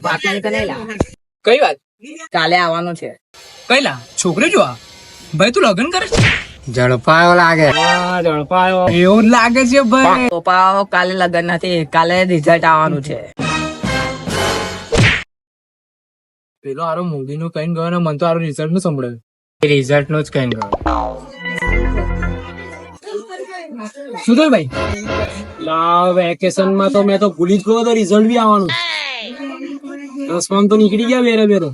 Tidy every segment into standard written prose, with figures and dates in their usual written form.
વાત નહીં તો નહીં લા. કઈ વાત? કાલે આવવાનું છે. કઈલા છોકરી જોવા? ભાઈ તું લગ્ન કરે? ઝડપાયો લાગે. ઝડપાયો એવું જ લાગે છે ભાઈ. પપ્પા કાલે લગન નથી, કાલે રિઝલ્ટ આવવાનું છે. પેલો હારો મોદી નું કઈ ગયો ને મને તો હારો રિઝલ્ટ નું સંભળાયું. રિઝલ્ટ નું જ કઈ ગયો. શું થયું ભાઈ? વેકેશન માં તો મેં તો ભૂલી જ ગયો તો રિઝલ્ટ બી આવવાનું. 10 તો નીકળી ગયા બેરે બેરે.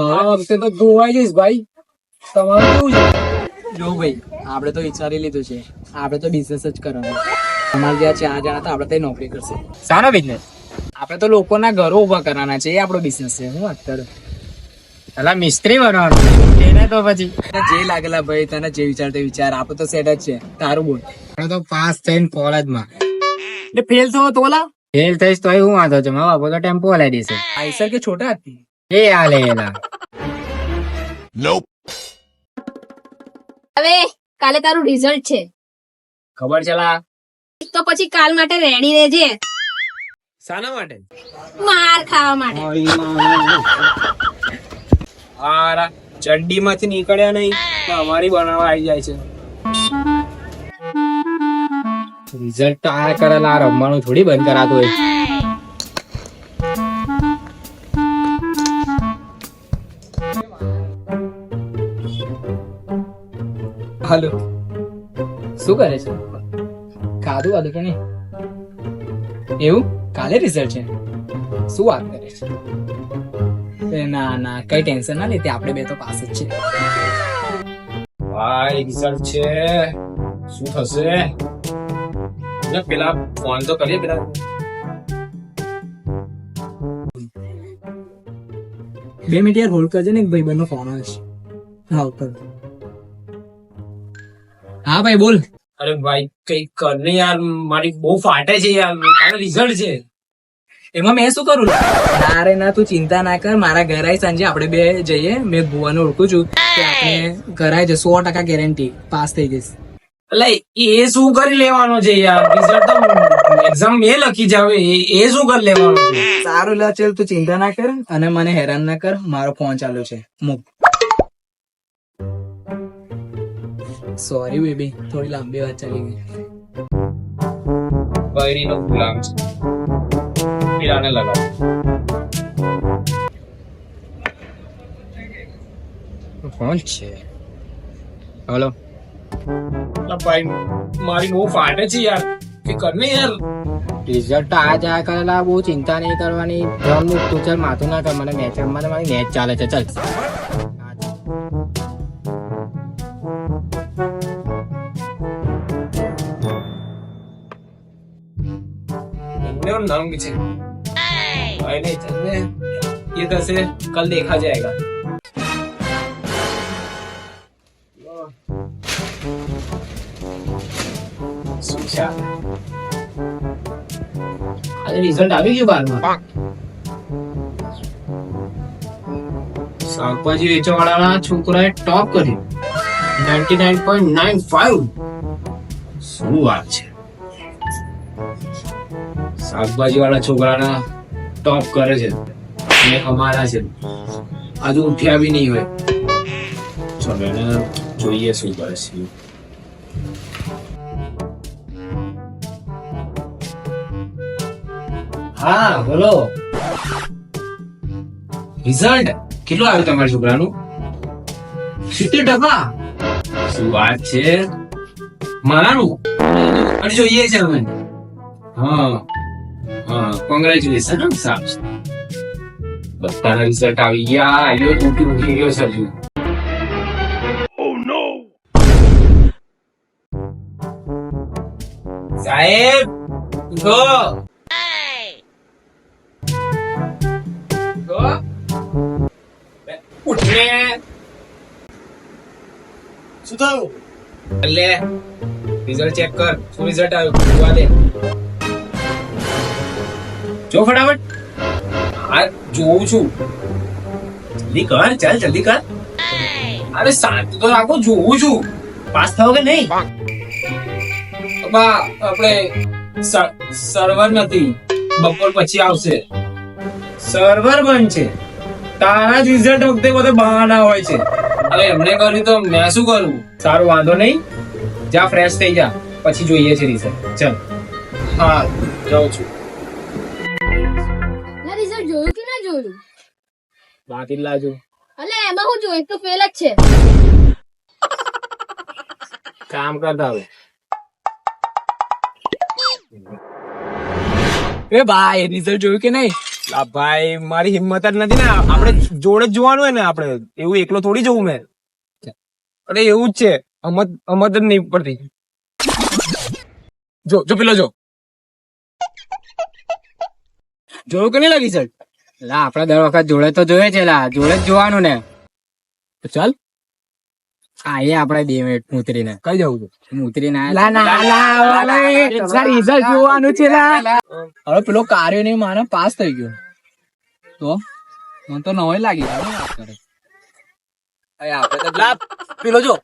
આ વખતે તો ગોવાઈ જઈશ ભાઈ. તમારું કેવું છે? જો ભાઈ આપણે તો વિચારી લીધું છે, આપણે તો બિઝનેસ જ કરવાનો. અમારે જ્યાં 4 જણા તો આપણે તો નોકરી કરશે. સારો બિઝનેસ. આપણે તો લોકોના ઘરો ઉભા કરવાના છે, એ આપણો બિઝનેસ છે. હું અત્યારે પેલા મિસ્ત્રી બનવાનું એને તો પછી જે લાગેલા ભાઈ, તને જે વિચાર તે વિચાર, આપણે તો સેટ જ છે. તારું બોલ. તો પાસ થઈને કોલેજમાં એટલે ફેલ થયો તો ઓલા ફેલ થઈશ તો હું વાંધો છે? મારા બાપુ તો ટેમ્પો હલાઈ દેશે. આઈસર કે છોટા હતી એ હાલે એલા. હવે કાલે તારું રિઝલ્ટ છે ખબર છે લા. તો પછી કાલ માટે રેડી રહેજે. શાના માટે? માર ખાવા માટે. હારા ચડ્ડી માંથી નીકળ્યા નહીં તો અમારી બનાવવા આવી જાય છે. રિઝલ્ટ તો આ કરેલા, આ રમવાનું થોડી બંધ કરાતું હોય. હાલો શું કરે છે? ખાધું વાધું કે નહીં? એવું કાલે રિઝલ્ટ છે? શું વાત કરે છે? ના ના કઈ ટેન્શન ના લેતી, આપણે બે તો પાસ જ છે. ભાઈ રિઝલ્ટ છે, શું થશે? પેલા ફોન તો કરીએ. પેલા 2 મિનિટ યાર હોલ્ડ કરજે ને, એક ભાઈ બહેનનો ફોન આવે છે. હા ઉપર. હા ભાઈ બોલ. અરે ભાઈ કઈ કર ને યાર, મારી બહુ ફાટે છે યાર. કાલે રિઝલ્ટ છે, એમાં મેં શું કરું? અરે ના તું ચિંતા ના કર, મારા ઘરે આવી સાંજે આપણે બે જઈએ. મેં ભુવાને ઓળખું છું, કે આપણે ઘરે આવી જશે. 100% ગેરંટી પાસ થઈ જઈશ. એટલે એ શું કરી લેવાનો છે યાર? રિઝલ્ટ તો એક્ઝામ મેં લખી જાવ, એ શું કરી લેવાનું છે? સારું લા ચાલ, તું ચિંતા ના કર અને મને હેરાન ના કર. મારો ફોન ચાલુ છે, મૂક. સોરી બેબી, થોડી લાંબી વાત ચાલી ગઈ. બૈરીનો ગુલામ છે, પીરાને લગાવ. કોણ છે? હલો ભાઈ મારી બહુ ફાટે છે યાર, કે કરને યાર. રિઝલ્ટ તો આ જા કરેલા, બહુ ચિંતા નહીં કરવાની. ફોન મૂક તું, ચાલ માથું ના કર. મને મેચ રમવા, મારી મેચ ચાલે છે. ચાલ नंग છે ભાઈ, નહીં ચલને, ये कैसे कल देखा जाएगा. આજે રિઝલ્ટ આવી ગયું 12માં. શાકભાજી વેચવાવાળા છોકરાએ ટોપ કર્યું, 99.95. શું વાત છે? શાકભાજી વાળા છોકરાના ટોપ કરે છે અને અમારા છે હજુ ઉઠ્યા બી નહીં હોય. ચલો એને જોઈએ શું કરે છે. હા બોલો. રિઝલ્ટ કેટલું આવ્યું તમારા છોકરાનું? 70%. શું વાત છે? મારાનું અને જોઈએ છે અમે. હા હા, કોંગ્રેચ્યુલેશન. સાહેબ બધાના રિઝલ્ટ આવી ગયા. આયો ઉઠી ગયો છે હજુ. સાહેબ ઉઠો. ઉઠને. શું થયું? લે રિઝલ્ટ ચેક કર. શું રિઝલ્ટ આવ્યું જોવા દે. જો ફટાફટ. હા જોઉં છું. જલ્દી કર, ચાલ જલ્દી કર. અરે શાંતિ તો રાખો, જોઉં છું. પાસ થયો કે નહીં? આપણે સર્વર નથી, બપોર પછી આવશે. સર્વર બંધ છે. તારા જ રિઝલ્ટ વખતે બધે બહાના હોય છે. હવે એમને કર્યું તો મેં શું કરું? સારું, વાંધો નહીં, જા ફ્રેશ થઈ જા, પછી જોઈએ છે રિઝલ્ટ. ચલ. હા, જાઉં છું. રિઝલ્ટ જોયું કે ના જોયું? બાકી લાજુ. અલે એમાં હું જોયું, એક તો ફેલ જ છે. કામ કરતા હવે. એ ભાઈ, રિઝલ્ટ જોયું કે નહીં? ભાઈ, મારી હિંમત જ નથી ને. આપણે જોડે જ જોવાનું હોય ને. આપણે એવું એકલો થોડી જવું મેં. અરે એવું જ છે, અમત જ નહીં પડતી. જો પેલો જો જોયું કે નહીં લા રિઝલ્ટ? લા આપડે દર વખત જોડે તો જોઈએ છે લા, જોડે જ જોવાનું ને. તો ચાલ, હા એ આપડે 2 મિનિટ ઉતરીને કઈ જવું છે? ઉતરીને રિઝલ્ટ જોવાનું છે લા. હવે પેલો કાર્ય નહીં માને પાસ થઈ ગયો તો મને તો નવાઈ લાગી. પેલો જો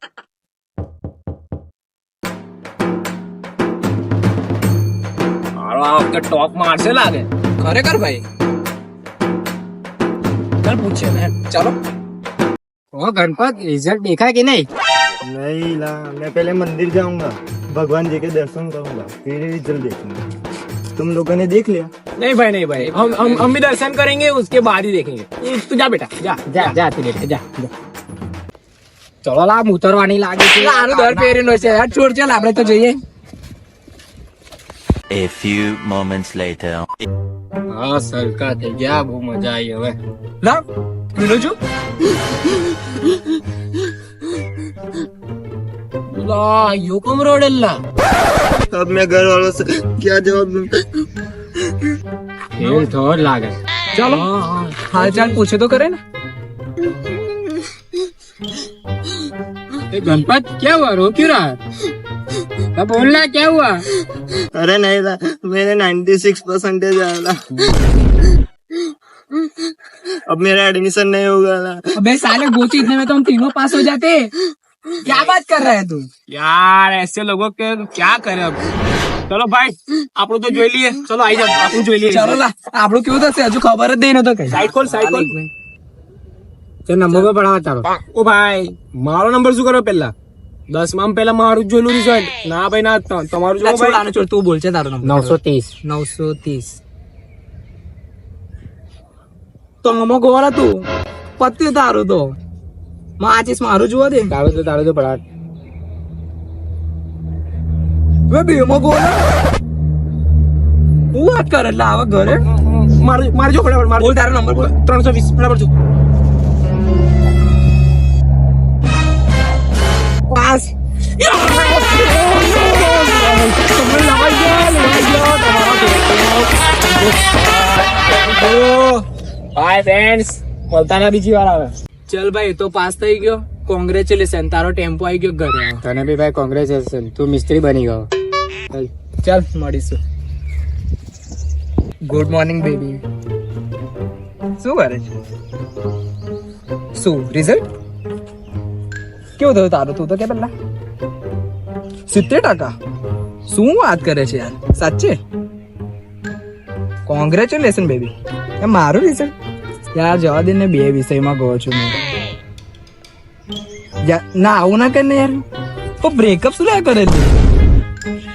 મારો આ વખતે ટોપ મારશે લાગે. ખરેખર ભાઈ, ચાલ પૂછે ને. ચાલો. ઓ गणपत रिजल्ट देखा कि नहीं? नहीं ला, मैं पहले मंदिर जाऊंगा, भगवान जी के दर्शन करूंगा, फिर रिजल्ट देखूंगा. तुम लोगों ने देख लिया? नहीं भाई, हम भी दर्शन करेंगे, उसके बाद ही देखेंगे. तू जा बेटा, जा. જા તું બેટા જા. ચલો લા ઉતરવાની લાગે છે. આનો દર પહેરેલો છે યાર. છોડ, ચાલ આપણે તો જઈએ. A few moments later. હા સરકા થઈ ગયા, બહુ મજા આવી હવે. લા પેલો જો. લા યો કમ રોડેલા. अब मैं घर वालों से क्या जवाब दूं? ફેલ થયો જ લાગે. चलो हाल चाल पूछे तो करे ना. ए, गणपत क्या हुआ, रो क्यों रहा? अब बोलना क्या हुआ? अरे नहीं ला, मेरे 96% आया ला. अब मेरा एडमिशन नहीं होगा ला. अबे साले गोची, इतने में तो हम तीनों पास हो जाते. क्या बात कर रहा है तू यार? ऐसे लोगों के क्या करे अब. चलो भाई, આપણું તો જોઈ લઈએ. ચલો આવી જાવ, આપણું જોઈ લઈએ. ચલો લા, આપણું કેવું થશે હજુ ખબર જ નહીં. તો કઈ સાઈડ ખોલ. તો નંબર પર પડાવો તારો. ઓ ભાઈ, મારો નંબર શું કરો પેલા? 10માં પેલા મારું જ જોયેલું રિઝલ્ટ. ના ભાઈ ના, તમારું જો ભાઈ. આને છોડ, તું બોલ છે તારો નંબર. 930. 930. તો મમો ગોળા તું પત્યું તારું તો. માચીસ મારું જોવા દે. તારો તો પડાવ. વે બેમો ગોળા હું વાત કરે એટલે આવા ઘરે મારું જો ફટાફટ માર. બોલ તારો નંબર બોલ. 320 ફટાફટ જો. પાસ. હાય ફ્રેન્ડ્સ, મળતાના બીજી વાર આવે. ચલ ભાઈ, તો પાસ થઈ ગયો. કોંગ્રેચ્યુલેશન, તારો ટેમ્પો આવી ગયો ઘરે. તને બી ભાઈ કોંગ્રેચ્યુલેશન, તું મિસ્ત્રી બની ગયો. ચાલ મળીશું. Good morning baby. શું કરે છે? શું રિઝલ્ટ કેવું થયું તારું? તું તો કે પેલા 70%. શું વાત કરે છે યાર, સાચે? Congratulation baby. એ મારું રિઝલ્ટ યાર જવા દે ને. 2 વિષયમાં ગયો છું હું. ના આવું ના કર ને યાર. તો બ્રેકઅપ શું લે કરેલું?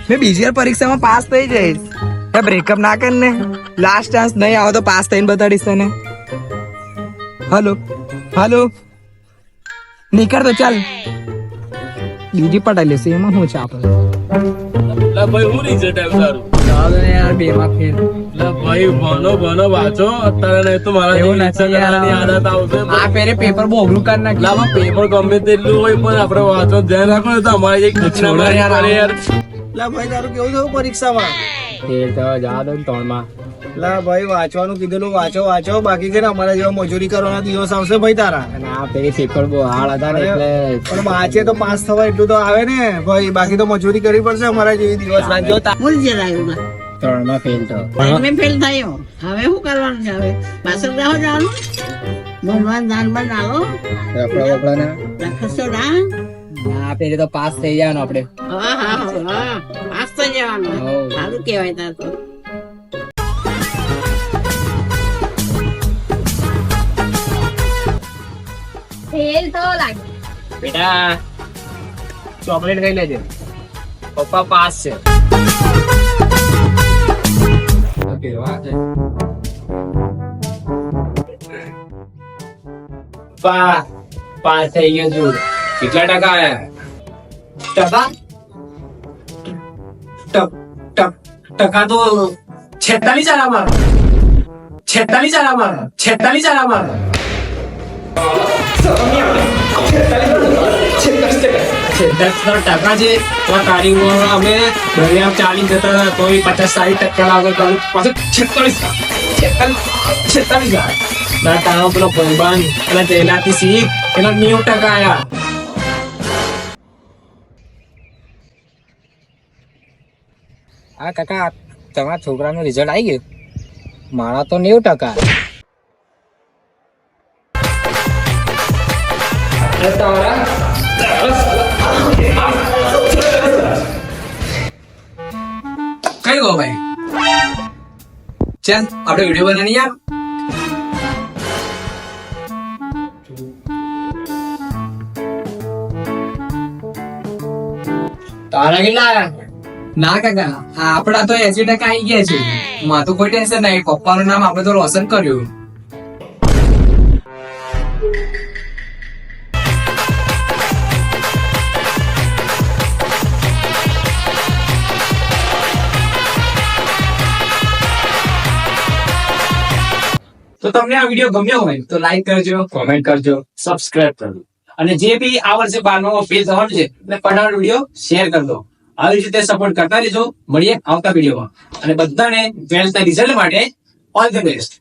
મેં બીજી વાર પરીક્ષામાં પાસ થઈ જઈશ. બ્રેકઅપ ના કર ને. લાસ્ટ ચાન્સ, નહીં આવે તો પાસ થઈને બતાડીશ તને. હાલો નીકળ તો ચાલ. બીજી પટાઈ લેશે, એમાં શું છે આપણે. ભાઈ હું રિઝલ્ટ આવ્યું સારું. ચાલો ને યાર, 2માં ફેલ. ભાઈ ભણો વાંચો અત્યારે, નહીં તો મારા એવું જેવી નથી રિક્ષા કરવાની યાર. આદત આવશે. આ ફેરે પેપર બહુ અઘરું કરી નાખ્યું. લાવા પેપર ગમે તેટલું હોય પણ આપણે વાંચો ધ્યાન રાખો ને તો અમારી એક છોડો યાર. યાર. લા ભાઈ તારું કેવું થયું પરીક્ષામાં? ફેલ થયો, જવા દો ને 3માં. લા ભાઈ વાંચવાનું કીધેલું વાંચો, બાકી કે અમારા જેવા મજૂરી કરવાના દિવસ આવશે ભાઈ તારા. અને આ પેલી પેપર બહુ હાર્ડ હતા ને એટલે પણ વાંચે તો પાસ થવા એટલું તો આવે ને ભાઈ, બાકી તો મજૂરી કરવી પડશે અમારા જેવી દિવસ રાત. જો 3માં ફેલ થયો. ફેલ થયો. હવે શું કરવાનું છે? હવે પાછળ રહો જવાનું. ભગવાન દાન બનાવો. રખડો ને રાખશો ના. આ પેલી તો પાસ થઈ જવાનું આપણે. હા પાસ થઈ જવાનું. હોવ. સારું કેવાય તાર તો. ફેલ થયો લાગે. બેટા ચોકલેટ ખાઈ લેજે, પપ્પા પાસ છે. પાસ થઈ ગયો છું. કેટલા ટકા આયા? ટકા તો 46 આયા મારા. 46 આયા મારા. 46 આયા મારા. 46 ટકા છે. તારી ઉંમર અમે દરિયા ચાલી જતા હતા તો 50-60% આગળ પાછું 46 ના તારો પેલો ભાઈબંધ પેલા જયલાથી શીખ એનો 90% આયા. હા કાકા, તમારા છોકરાનું રિઝલ્ટ આવી ગયું? મારા તો 90%. કઈ ગો ભાઈ, ચાલ આપણે વિડીયો બનાવી યાર. તારા કેટલા આયા? ના કાકા, આપડા તો 80% આવી ગયા છે. માં તો કોઈ ટેન્શન નહીં, પપ્પાનું નામ આપણે તો રોશન કર્યું. તો તમને આ વિડીયો ગમ્યો હોય તો લાઈક કરજો, કોમેન્ટ કરજો, સબસ્ક્રાઇબ કરજો અને જે બી આ વર્ષે 12મો ફેલ થવાનું છે એટલે પડાનો વિડીયો શેર કરી દો. આવી રીતે સપોર્ટ કરતા રહેજો. મળીએ આવતા વિડીયોમાં અને બધાને 12th રિઝલ્ટ માટે ઓલ ધ બેસ્ટ.